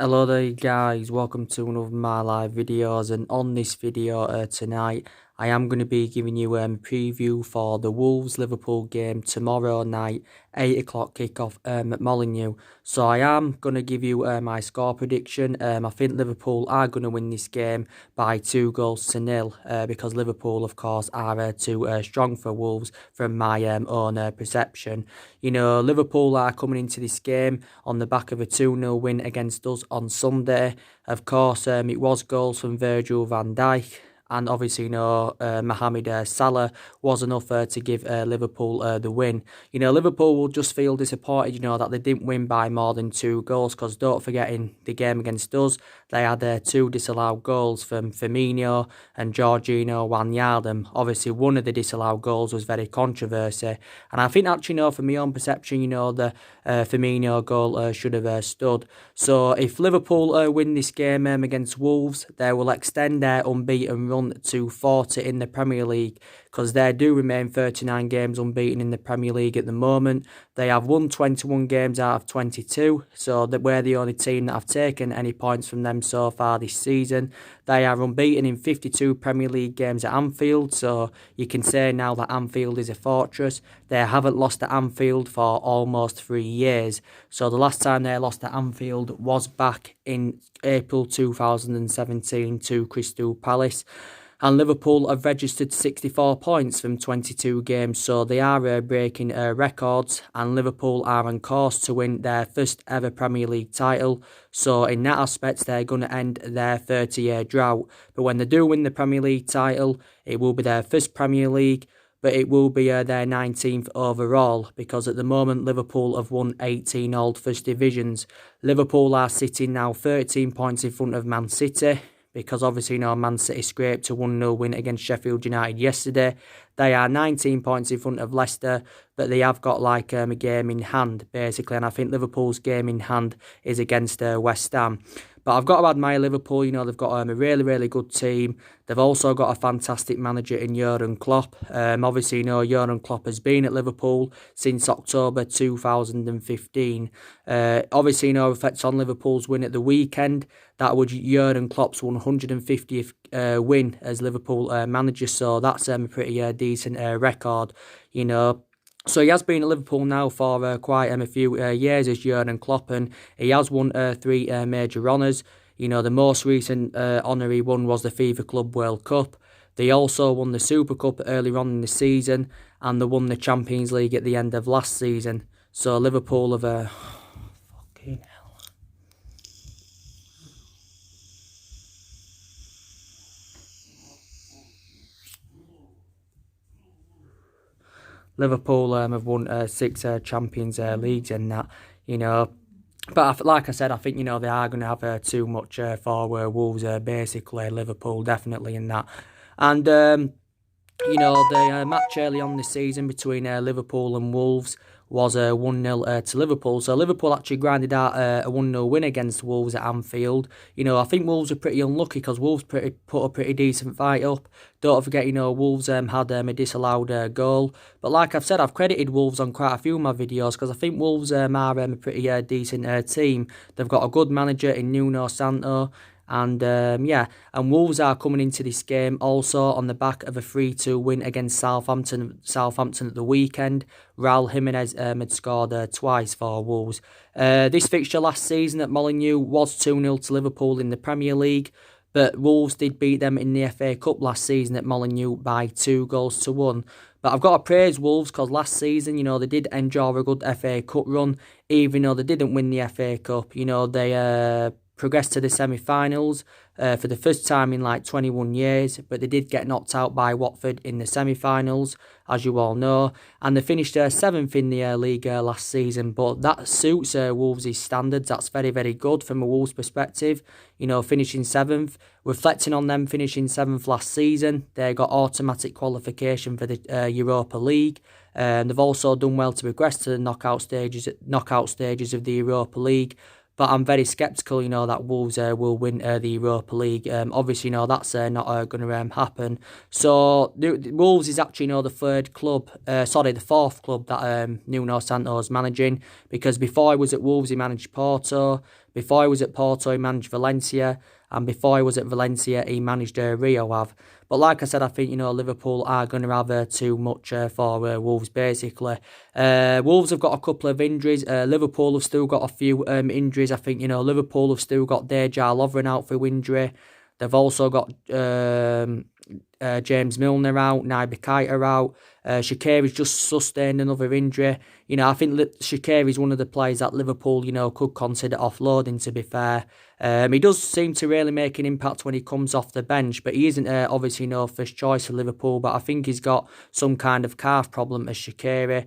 Hello there guys, welcome to one of my live videos, and on this video tonight I am going to be giving you a preview for the Wolves-Liverpool game tomorrow night, 8 o'clock kickoff at Molineux. So I am going to give you my score prediction. I think Liverpool are going to win this game by 2-0 because Liverpool of course are too strong for Wolves from my own perception. You know, Liverpool are coming into this game on the back of a 2-0 win against us on Sunday. Of course, it was goals from Virgil van Dijk. And obviously, Mohamed Salah was enough to give Liverpool the win. You know, Liverpool will just feel disappointed, that they didn't win by more than 2 goals. Because don't forget, in the game against us, they had 2 disallowed goals from Firmino and Jorginho Wijnaldum. Obviously, one of the disallowed goals was very controversial. And I think, actually, from my own perception, the Firmino goal should have stood. So if Liverpool win this game against Wolves, they will extend their unbeaten run to 40 in the Premier League, because they do remain 39 games unbeaten in the Premier League at the moment. They have won 21 games out of 22, so that we're the only team that have taken any points from them so far this season. They are unbeaten in 52 Premier League games at Anfield, so you can say now that Anfield is a fortress. They haven't lost at Anfield for almost 3 years, so the last time they lost at Anfield was back in April 2017 to Crystal Palace. And Liverpool have registered 64 points from 22 games, so they are breaking records, and Liverpool are on course to win their first ever Premier League title. So in that aspect, they're going to end their 30-year drought. But when they do win the Premier League title, it will be their first Premier League, but it will be their 19th overall, because at the moment Liverpool have won 18 Old First Divisions. Liverpool are sitting now 13 points in front of Man City, because obviously Man City scraped a 1-0 win against Sheffield United yesterday. They are 19 points in front of Leicester, but they have got a game in hand basically, and I think Liverpool's game in hand is against West Ham. But I've got to admire Liverpool. They've got a really, really good team. They've also got a fantastic manager in Jurgen Klopp. Obviously, Jurgen Klopp has been at Liverpool since October 2015. Obviously, reflects on Liverpool's win at the weekend. That was Jurgen Klopp's 150th win as Liverpool manager, so that's a pretty decent record, So he has been at Liverpool now for quite a few years as Jurgen Klopp, and he has won 3 major honours. The most recent honour he won was the FIFA Club World Cup. They also won the Super Cup earlier on in the season, and they won the Champions League at the end of last season. So Liverpool have... fucking hell. Liverpool have won 6 Champions Leagues and that, But like I said, I think, they are going to have too much for Wolves, basically, Liverpool, definitely in that. And, the match early on this season between Liverpool and Wolves was 1-0 to Liverpool. So Liverpool actually grinded out a 1-0 win against Wolves at Anfield. I think Wolves are pretty unlucky, because Wolves put a pretty decent fight up. Don't forget, Wolves had a disallowed goal. But like I've said, I've credited Wolves on quite a few of my videos, because I think Wolves are a pretty decent team. They've got a good manager in Nuno Santo. And and Wolves are coming into this game also on the back of a 3-2 win against Southampton at the weekend. Raul Jimenez had scored twice for Wolves. This fixture last season at Molineux was 2-0 to Liverpool in the Premier League, but Wolves did beat them in the FA Cup last season at Molineux by 2-1. But I've got to praise Wolves, because last season, they did enjoy a good FA Cup run, even though they didn't win the FA Cup. They progressed to the semi-finals for the first time in 21 years, but they did get knocked out by Watford in the semi-finals, as you all know, and they finished 7th in the league last season. But that suits Wolves' standards. That's very, very good from a Wolves perspective, finishing 7th. Reflecting on them finishing 7th last season, they got automatic qualification for the Europa League. They've also done well to progress to the knockout stages of the Europa League. but I'm very sceptical, that Wolves will win the Europa League. Obviously, that's not going to happen. So the Wolves is actually, the the fourth club that Nuno Santo's managing, because before he was at Wolves, he managed Porto. Before he was at Porto, he managed Valencia. And before he was at Valencia, he managed Rio Ave. But like I said, I think, Liverpool are going to have too much for Wolves, basically. Wolves have got a couple of injuries. Liverpool have still got a few injuries. I think, Liverpool have still got Dejan Lovren out for injury. They've also got James Milner out, Naby Keita out. Shaqiri's just sustained another injury. I think Shaqiri's one of the players that Liverpool, could consider offloading, to be fair. He does seem to really make an impact when he comes off the bench, but he isn't obviously no first choice for Liverpool, but I think he's got some kind of calf problem as Shaqiri.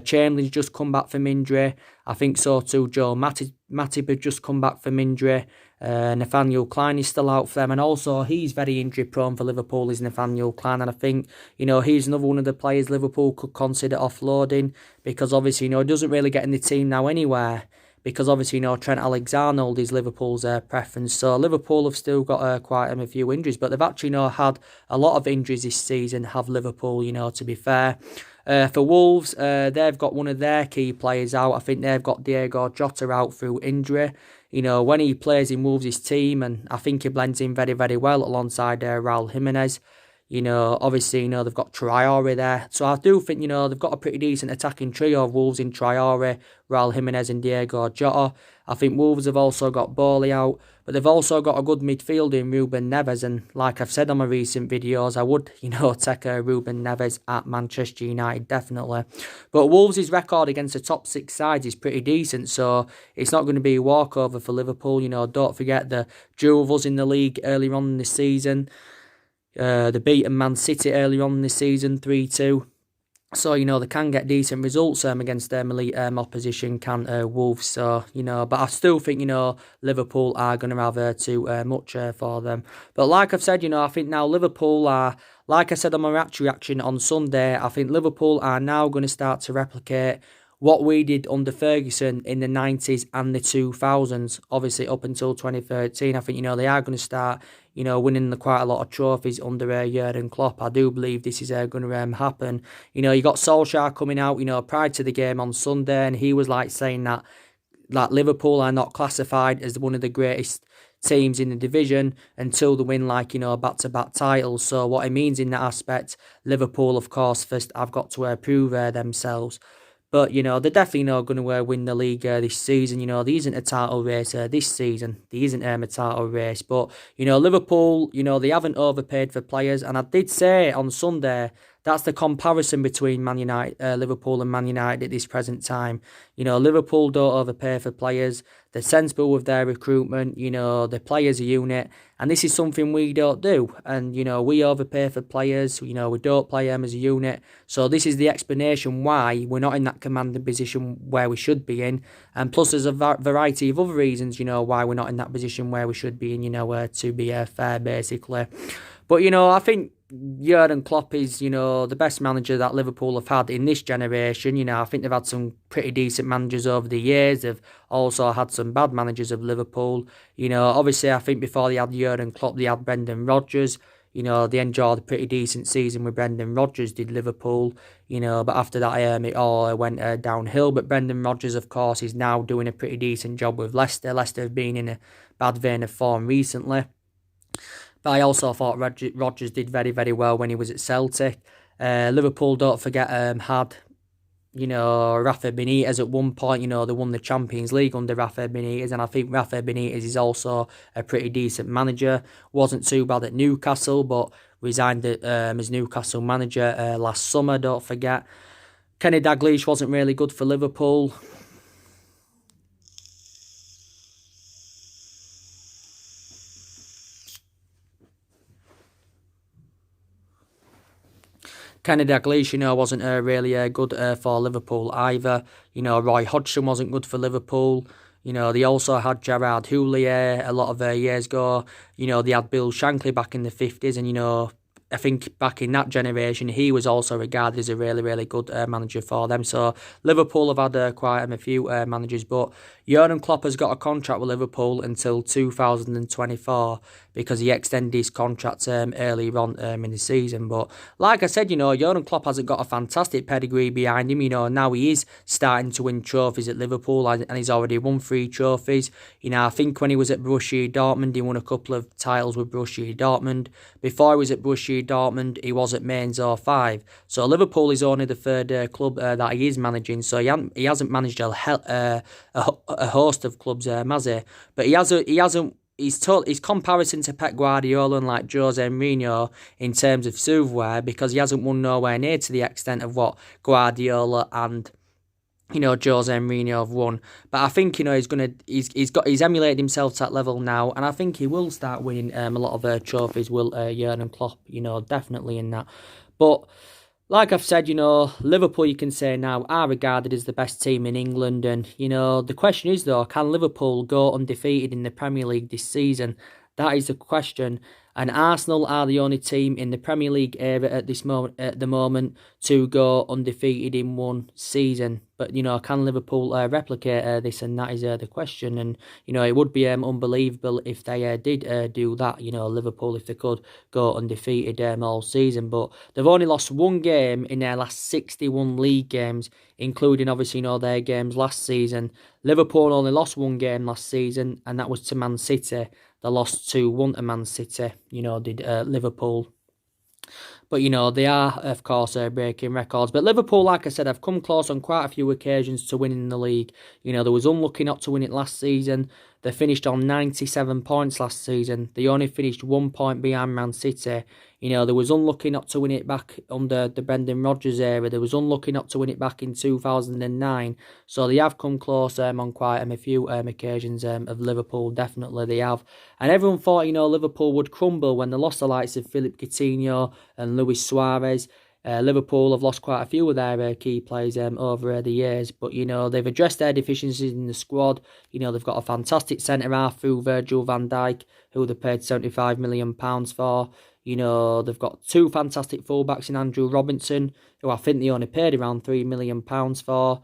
Chamberlain's just come back from injury. I think so too. Joe Matip had just come back from injury. Nathaniel Klein is still out for them, and also he's very injury prone for Liverpool, is Nathaniel Klein, and I think, he's another one of the players Liverpool could consider offloading, because obviously, he doesn't really get in the team now anywhere, because obviously, Trent Alexander-Arnold is Liverpool's preference. So Liverpool have still got quite a few injuries, but they've actually had a lot of injuries this season, have Liverpool, to be fair. For Wolves, they've got one of their key players out. I think they've got Diego Jota out through injury. When he plays in Wolves' team, and I think he blends in very, very well alongside Raul Jimenez. Obviously, they've got Traore there. So I do think, they've got a pretty decent attacking trio of Wolves in Traore, Raul Jimenez and Diego Jota. I think Wolves have also got Bowley out, but they've also got a good midfielder in Ruben Neves. And like I've said on my recent videos, I would, take Ruben Neves at Manchester United, definitely. But Wolves' record against the top six sides is pretty decent, so it's not going to be a walkover for Liverpool. Don't forget the duel of us in the league earlier on in the season. They beaten Man City earlier on in the season 3-2. So, they can get decent results against their elite opposition, can Wolves. So, but I still think, Liverpool are going to have too much for them. But like I've said, I think now Liverpool are, like I said on my reaction on Sunday, I think Liverpool are now going to start to replicate what we did under Ferguson in the 90s and the 2000s, obviously up until 2013. I think, they are going to start, winning quite a lot of trophies under Jurgen Klopp. I do believe this is going to happen. You got Solskjaer coming out, prior to the game on Sunday, and he was saying that Liverpool are not classified as one of the greatest teams in the division until they win back-to-back titles. So what it means in that aspect, Liverpool, of course, first have got to prove themselves. But, they're definitely not going to win the league this season. There isn't a title race this season. There isn't a title race. But, Liverpool, they haven't overpaid for players. And I did say on Sunday, that's the comparison between Man United, Liverpool and Man United at this present time. Liverpool don't overpay for players. They're sensible with their recruitment. They play as a unit. And this is something we don't do. And, we overpay for players. We don't play them as a unit. So this is the explanation why we're not in that commanding position where we should be in. And plus there's a variety of other reasons, why we're not in that position where we should be in, to be fair, basically. But, I think Jurgen Klopp is, the best manager that Liverpool have had in this generation. I think they've had some pretty decent managers over the years. They've also had some bad managers of Liverpool. Obviously, I think before they had Jurgen Klopp, they had Brendan Rodgers. They enjoyed a pretty decent season with Brendan Rodgers, did Liverpool. But after that, it all went downhill. But Brendan Rodgers, of course, is now doing a pretty decent job with Leicester. Leicester have been in a bad vein of form recently. But I also thought Rodgers did very, very well when he was at Celtic. Liverpool, don't forget, had, Rafa Benitez at one point. They won the Champions League under Rafa Benitez. And I think Rafa Benitez is also a pretty decent manager. Wasn't too bad at Newcastle, but resigned as Newcastle manager last summer, don't forget. Kenny Dalglish wasn't really good for Liverpool. Kenny Dalglish, wasn't really good for Liverpool either. Roy Hodgson wasn't good for Liverpool. They also had Gerard Houllier a lot of years ago. They had Bill Shankly back in the 50s, and, I think back in that generation, he was also regarded as a really, really good manager for them. So Liverpool have had quite a few managers, but Jurgen Klopp has got a contract with Liverpool until 2024 because he extended his contract earlier on in the season. But like I said, Jurgen Klopp hasn't got a fantastic pedigree behind him. Now he is starting to win trophies at Liverpool, and he's already won 3 trophies. I think when he was at Borussia Dortmund, he won a couple of titles with Borussia Dortmund. Before he was at Borussia Dortmund, he was at Mainz 05. So Liverpool is only the third club that he is managing. So he hasn't managed a host of clubs, has he? But he hasn't. His comparison to Pep Guardiola and like Jose Mourinho in terms of silverware, because he hasn't won nowhere near to the extent of what Guardiola and Jose Mourinho have won. But I think he's emulated himself to that level now, and I think he will start winning a lot of trophies. Will Jurgen Klopp, definitely in that. But like I've said, Liverpool, you can say now, are regarded as the best team in England. And, the question is, though, can Liverpool go undefeated in the Premier League this season? That is the question. And Arsenal are the only team in the Premier League era at the moment to go undefeated in one season. But, can Liverpool replicate this? And that is the question. And, it would be unbelievable if they did do that. Liverpool, if they could go undefeated all season. But they've only lost one game in their last 61 league games, including, obviously, their games last season. Liverpool only lost one game last season, and that was to Man City. They lost 2-1 to Man City, did Liverpool. But, they are, of course, breaking records. But Liverpool, like I said, have come close on quite a few occasions to winning the league. They was unlucky not to win it last season. They finished on 97 points last season. They only finished 1 point behind Man City. They was unlucky not to win it back under the Brendan Rodgers era. They was unlucky not to win it back in 2009. So they have come close on quite a few occasions of Liverpool. Definitely they have. And everyone thought, Liverpool would crumble when they lost the likes of Philippe Coutinho and Luis Suarez. Liverpool have lost quite a few of their key players over the years, but they've addressed their deficiencies in the squad. They've got a fantastic centre half through Virgil van Dijk, who they paid £75 million for. They've got 2 fantastic fullbacks in Andrew Robinson, who I think they only paid around £3 million for.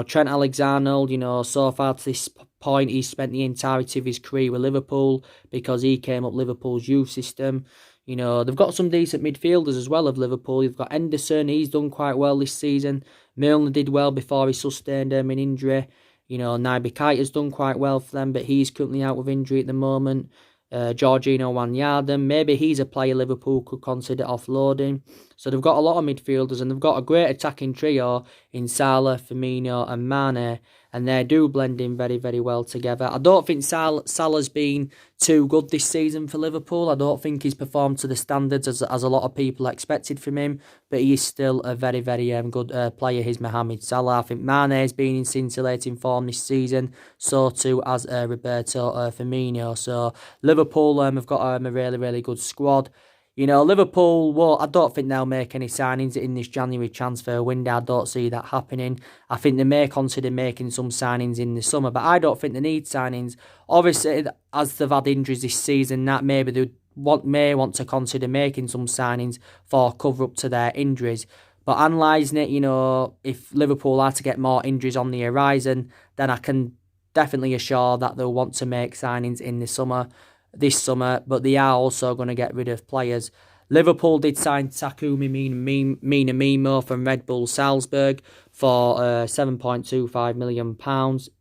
Trent Alexander-Arnold, so far to this point, he's spent the entirety of his career with Liverpool because he came up Liverpool's youth system. They've got some decent midfielders as well of Liverpool. You've got Henderson, he's done quite well this season. Milner did well before he sustained an injury. Naby Keita's done quite well for them, but he's currently out with injury at the moment. Jorginho Wijnaldum, maybe he's a player Liverpool could consider offloading. So they've got a lot of midfielders, and they've got a great attacking trio in Salah, Firmino and Mane, and they do blend in very, very well together. I don't think Salah's been too good this season for Liverpool. I don't think he's performed to the standards as a lot of people expected from him, but he is still a very, very good player. He's Mohamed Salah. I think Mane has been in scintillating form this season, so too has Roberto Firmino. So Liverpool have got a really, really good squad. Liverpool, well, I don't think they'll make any signings in this January transfer window. I don't see that happening. I think they may consider making some signings in the summer, but I don't think they need signings. Obviously, as they've had injuries this season, that maybe they may want to consider making some signings for cover up to their injuries. But analysing it, if Liverpool are to get more injuries on the horizon, then I can definitely assure that they'll want to make signings in this summer, but they are also going to get rid of players. Liverpool did sign Takumi Minamino from Red Bull Salzburg for £7.25 million.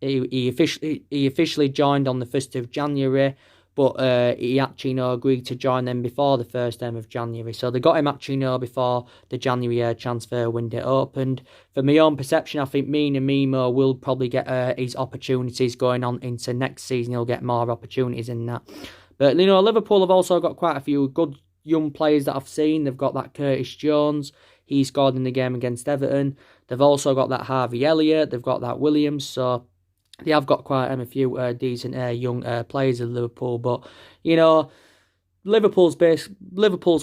He officially joined on the 1st of January, but he actually agreed to join them before the 1st of January. So they got him actually before the January transfer window opened. For my own perception, I think Minamino will probably get his opportunities going on into next season. He'll get more opportunities in that. But, Liverpool have also got quite a few good young players that I've seen. They've got that Curtis Jones. He scored in the game against Everton. They've also got that Harvey Elliott. They've got that Williams. So they have got quite a few decent young players in Liverpool. But, Liverpool's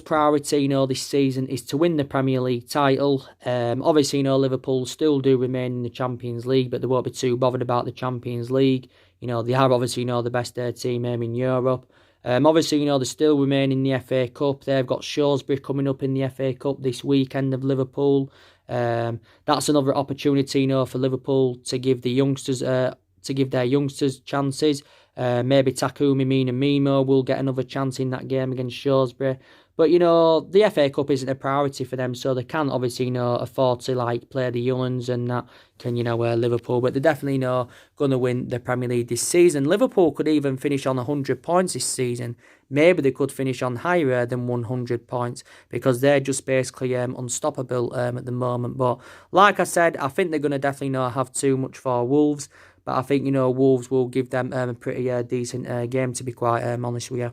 priority, this season is to win the Premier League title. Obviously, Liverpool still do remain in the Champions League, but they won't be too bothered about the Champions League. They are obviously, the best team in Europe. Obviously, they still remain in the FA Cup. They've got Shrewsbury coming up in the FA Cup this weekend of Liverpool. That's another opportunity, for Liverpool to give the youngsters, to give their youngsters chances. Maybe Takumi Minamino will get another chance in that game against Shrewsbury. But, the FA Cup isn't a priority for them, so they can't obviously, afford to, play the young ones and that can, Liverpool. But they're definitely, going to win the Premier League this season. Liverpool could even finish on 100 points this season. Maybe they could finish on higher than 100 points because they're just basically unstoppable at the moment. But like I said, I think they're going to definitely not have too much for Wolves. But I think, Wolves will give them a pretty decent game, to be quite honest with you.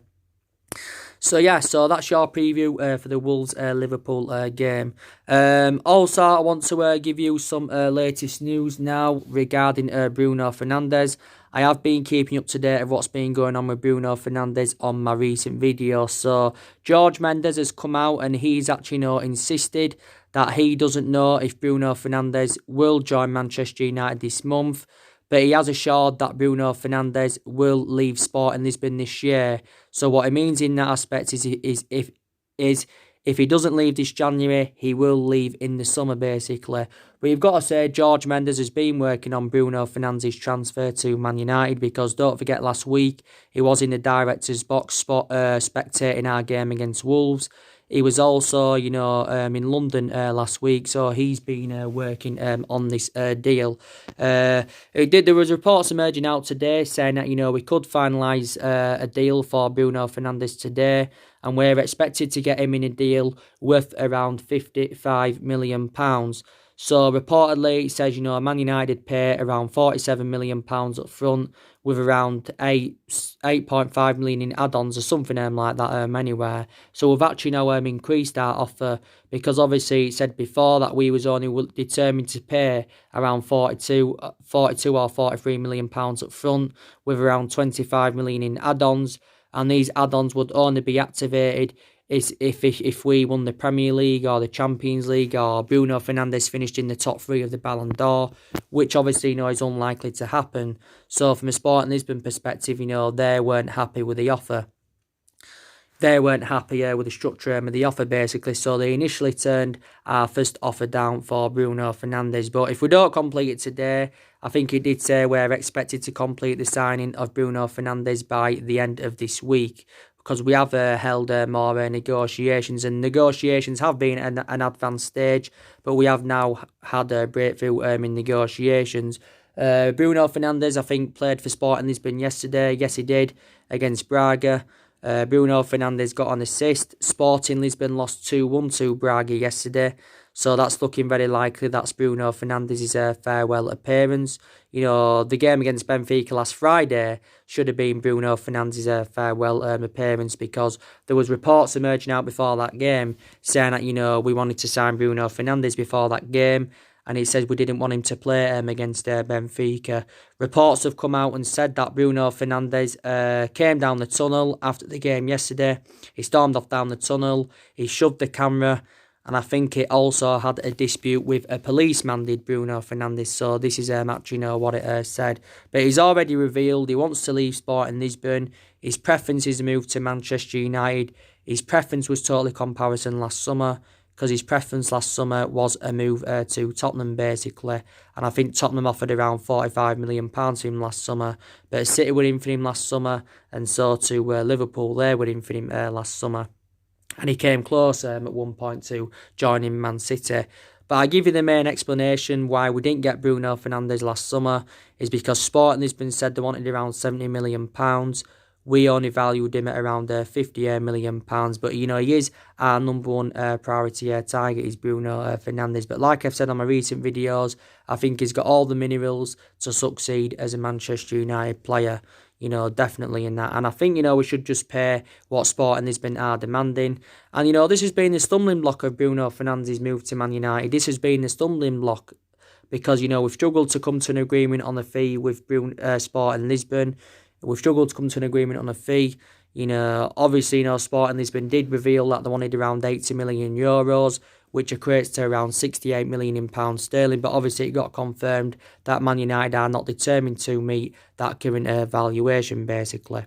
So yeah, so that's your preview for the Wolves-Liverpool game. Also, I want to give you some latest news now regarding Bruno Fernandes. I have been keeping up to date of what's been going on with Bruno Fernandes on my recent videos. So George Mendes has come out and he's actually insisted that he doesn't know if Bruno Fernandes will join Manchester United this month. But he has assured that Bruno Fernandes will leave Sporting Lisbon this year. So what it means in that aspect is if he doesn't leave this January, he will leave in the summer, basically. But you've got to say, George Mendes has been working on Bruno Fernandes' transfer to Man United because don't forget last week he was in the director's box spectating our game against Wolves. He was also, in London last week, so he's been working on this deal. There was reports emerging out today saying that, we could finalise a deal for Bruno Fernandes today, and we're expected to get him in a deal worth around £55 million. So reportedly, it says, Man United pay around £47 million up front with around 8.5 million in add-ons or something like that anywhere. So we've actually now increased our offer because obviously it said before that we was only determined to pay around 42 or 43 million pounds up front with around 25 million in add-ons, and these add-ons would only be activated if we won the Premier League or the Champions League or Bruno Fernandes finished in the top 3 of the Ballon d'Or, which obviously is unlikely to happen. So from a Sporting Lisbon perspective, they weren't happy with the offer. They weren't happy with the structure of the offer, basically. So they initially turned our first offer down for Bruno Fernandes. But if we don't complete it today, I think he did say we're expected to complete the signing of Bruno Fernandes by the end of this week, because we have held more negotiations, and negotiations have been at an advanced stage, but we have now had a breakthrough in negotiations. Bruno Fernandes, I think, played for Sporting Lisbon yesterday. Yes, he did, against Braga. Bruno Fernandes got an assist. Sporting Lisbon lost 2-1 to Braga yesterday. So that's looking very likely that's Bruno Fernandes' farewell appearance. The game against Benfica last Friday should have been Bruno Fernandes' farewell appearance, because there was reports emerging out before that game saying that, we wanted to sign Bruno Fernandes before that game. And it says we didn't want him to play against Benfica. Reports have come out and said that Bruno Fernandes came down the tunnel after the game yesterday. He stormed off down the tunnel. He shoved the camera. And I think it also had a dispute with a policeman, did Bruno Fernandes. So this is actually what it said. But he's already revealed he wants to leave Sporting Lisbon. His preference is to move to Manchester United. His preference was totally comparison last summer, because his preference last summer was a move to Tottenham, basically. And I think Tottenham offered around £45 million to him last summer. But City were in for him last summer, and so to Liverpool, they were in for him last summer. And he came close at one point to joining Man City. But I give you the main explanation why we didn't get Bruno Fernandes last summer is because Sporting Lisbon said they wanted around £70 million. We only valued him at around £50 million. But, he is our number one priority target is Bruno Fernandes. But like I've said on my recent videos, I think he's got all the minerals to succeed as a Manchester United player. Definitely in that. And I think, we should just pay what Sporting Lisbon are demanding. And, this has been the stumbling block of Bruno Fernandes' move to Man United. This has been the stumbling block because, we've struggled to come to an agreement on a fee with Sporting Lisbon. We've struggled to come to an agreement on a fee. Obviously, Sporting Lisbon did reveal that they wanted around €80 million, which equates to around £68 million in pounds sterling. But obviously, it got confirmed that Man United are not determined to meet that current valuation, basically.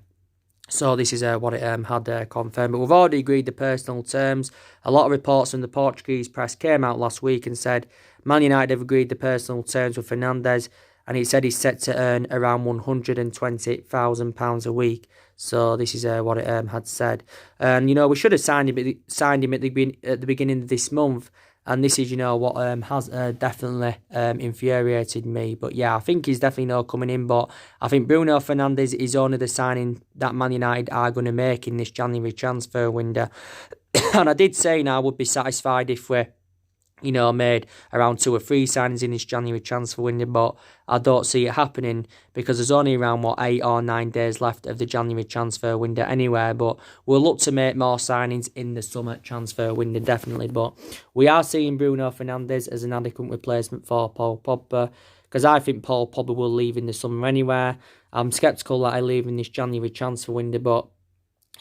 So this is what it had confirmed. But we've already agreed the personal terms. A lot of reports from the Portuguese press came out last week and said Man United have agreed the personal terms with Fernandes, and he said he's set to earn around £120,000 a week. So this is what it had said. And we should have signed him at the beginning of this month. And this is, what has definitely infuriated me. But yeah, I think he's definitely not coming in. But I think Bruno Fernandes is only the signing that Man United are going to make in this January transfer window. And I did say I would be satisfied if we made around 2 or 3 signings in this January transfer window, but I don't see it happening because there's only around, 8 or 9 days left of the January transfer window anyway, but we'll look to make more signings in the summer transfer window, definitely, but we are seeing Bruno Fernandes as an adequate replacement for Paul Pogba, because I think Paul Pogba will leave in the summer anyway. I'm sceptical that he'll leave in this January transfer window, but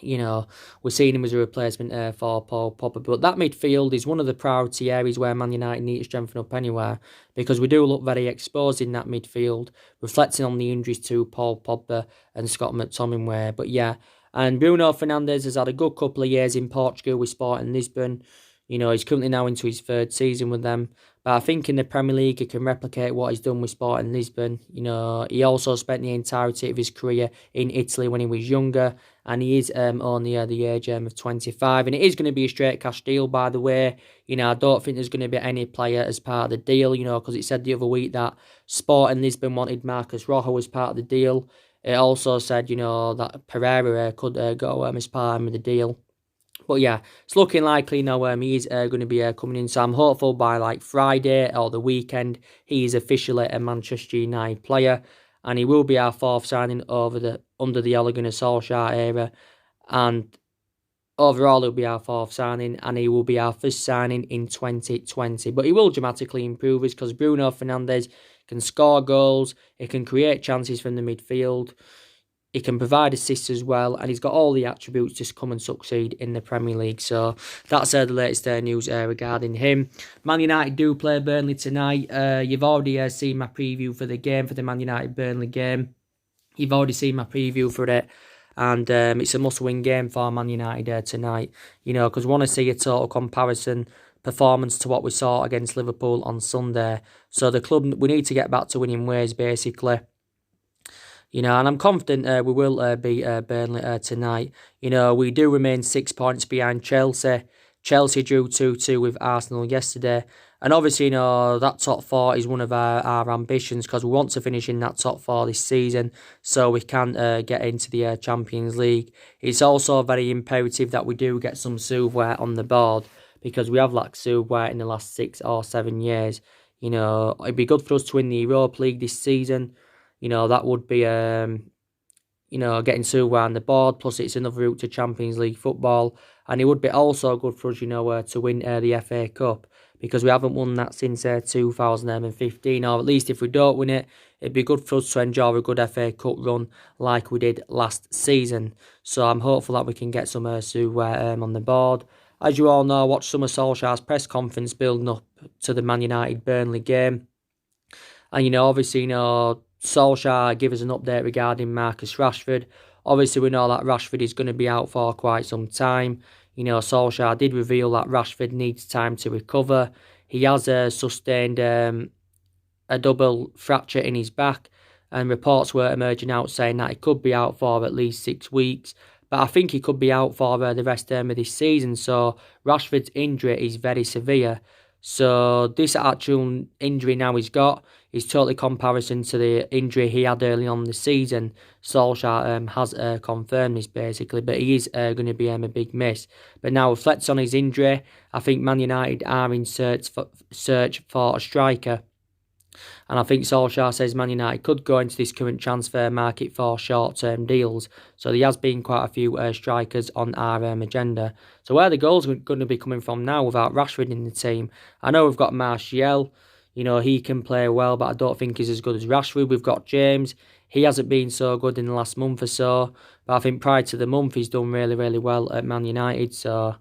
we're seeing him as a replacement for Paul Pogba. But that midfield is one of the priority areas where Man United need to strengthen up anywhere, because we do look very exposed in that midfield, reflecting on the injuries to Paul Pogba and Scott McTominay. But yeah, and Bruno Fernandes has had a good couple of years in Portugal with Sporting Lisbon. He's currently now into his 3rd season with them. But I think in the Premier League, he can replicate what he's done with Sporting Lisbon. He also spent the entirety of his career in Italy when he was younger. And he is only the age of 25. And it is going to be a straight cash deal, by the way. I don't think there's going to be any player as part of the deal, because it said the other week that Sporting Lisbon wanted Marcus Rojo as part of the deal. It also said, that Pereira could go as part of the deal. But yeah, it's looking likely he's going to be coming in. So I'm hopeful by Friday or the weekend, he is officially a Manchester United player. And he will be our 4th signing under the Ole Gunnar Solskjaer era. And overall, he'll be our 4th signing, and he will be our 1st signing in 2020. But he will dramatically improve us because Bruno Fernandes can score goals, he can create chances from the midfield, he can provide assists as well, and he's got all the attributes to come and succeed in the Premier League. So that's the latest news regarding him. Man United do play Burnley tonight. You've already seen my preview for the game, for the Man United-Burnley game. You've already seen my preview for it. And it's a must-win game for Man United tonight. Because we want to see a total comparison performance to what we saw against Liverpool on Sunday. So the club, we need to get back to winning ways, basically. And I'm confident we will beat Burnley tonight. We do remain 6 points behind Chelsea. Chelsea drew 2-2 with Arsenal yesterday. And obviously, that top 4 is one of our ambitions, because we want to finish in that top 4 this season so we can get into the Champions League. It's also very imperative that we do get some silverware on the board, because we have lacked silverware in the last 6 or 7 years. It'd be good for us to win the Europa League this season. That would be, getting silverware on the board, plus it's another route to Champions League football. And it would be also good for us, to win the FA Cup, because we haven't won that since 2015, or at least if we don't win it, it'd be good for us to enjoy a good FA Cup run like we did last season. So I'm hopeful that we can get some silverware on the board. As you all know, I watched some of Solskjaer's press conference building up to the Man United-Burnley game. And, obviously, Solskjaer gave us an update regarding Marcus Rashford. Obviously, we know that Rashford is going to be out for quite some time. Solskjaer did reveal that Rashford needs time to recover. He has sustained a double fracture in his back, and reports were emerging out saying that he could be out for at least 6 weeks. But I think he could be out for the rest of this season. So Rashford's injury is very severe. So this actual injury now he's got is totally comparison to the injury he had early on the season. Solskjaer has confirmed this basically, but he is going to be a big miss. But now reflects on his injury, I think Man United are in search for a striker. And I think Solskjaer says Man United could go into this current transfer market for short-term deals. So there has been quite a few strikers on our agenda. So where the goals are going to be coming from now without Rashford in the team? I know we've got Martial. He can play well, but I don't think he's as good as Rashford. We've got James. He hasn't been so good in the last month or so. But I think prior to the month, he's done really, really well at Man United. So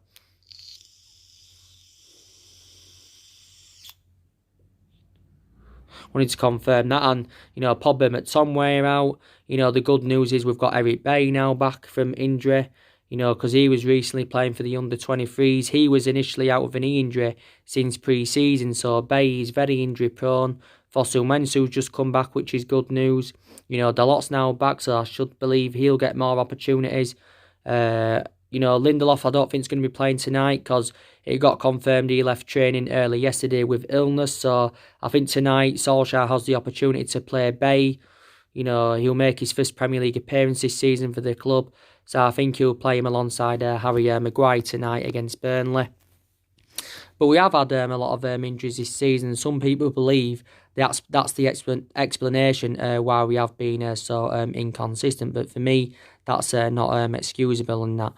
wanted to confirm that. And, you know, Pogba McTominay out. You know, the good news is we've got Eric Bailly now back from injury. You know, because he was recently playing for the under-23s. He was initially out with a knee injury since pre-season, so Bailly is very injury-prone. Fosu Mensah's just come back, which is good news. You know, Dalot's now back, so I should believe he'll get more opportunities. You know, Lindelof, I don't think is going to be playing tonight because it got confirmed he left training early yesterday with illness. So I think tonight Solskjaer has the opportunity to play Bailly. You know, he'll make his first Premier League appearance this season for the club. So I think he'll play him alongside Harry Maguire tonight against Burnley. But we have had a lot of injuries this season. Some people believe that's the explanation why we have been so inconsistent. But for me, that's not excusable, and that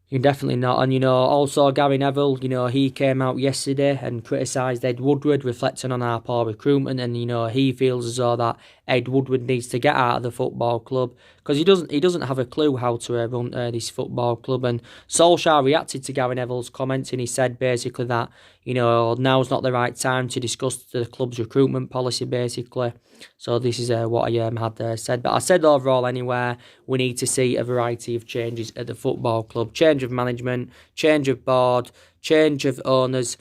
you definitely not. And, you know, also Gary Neville, you know, he came out yesterday and criticised Ed Woodward, reflecting on our poor recruitment. And, you know, he feels as though that Ed Woodward needs to get out of the football club because he doesn't have a clue how to run this football club. And Solskjaer reacted to Gary Neville's comments, and he said basically that, you know, now's not the right time to discuss the club's recruitment policy, basically. So this is what I had said. But I said overall anyway, we need to see a variety of changes at the football club. Change of management, change of board, change of owners,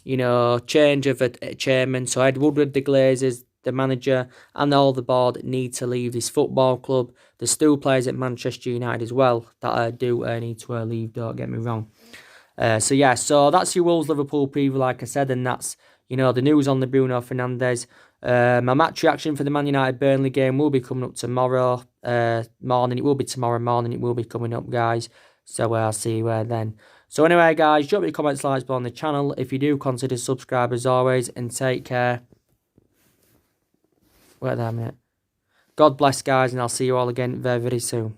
you know, change of a chairman. So Ed Woodward, the Glazers, the manager and all the board need to leave this football club. There's still players at Manchester United as well that do need to leave, don't get me wrong. So yeah, so that's your Wolves-Liverpool preview, like I said, and that's, you know, the news on the Bruno Fernandes. My match reaction for the Man United-Burnley game will be coming up tomorrow morning. It will be tomorrow morning. It will be coming up, guys. So I'll see you then. So anyway, guys, drop your comments, likes below on the channel. If you do, consider subscribe as always, and take care. Wait there a minute. God bless, guys, and I'll see you all again very, very soon.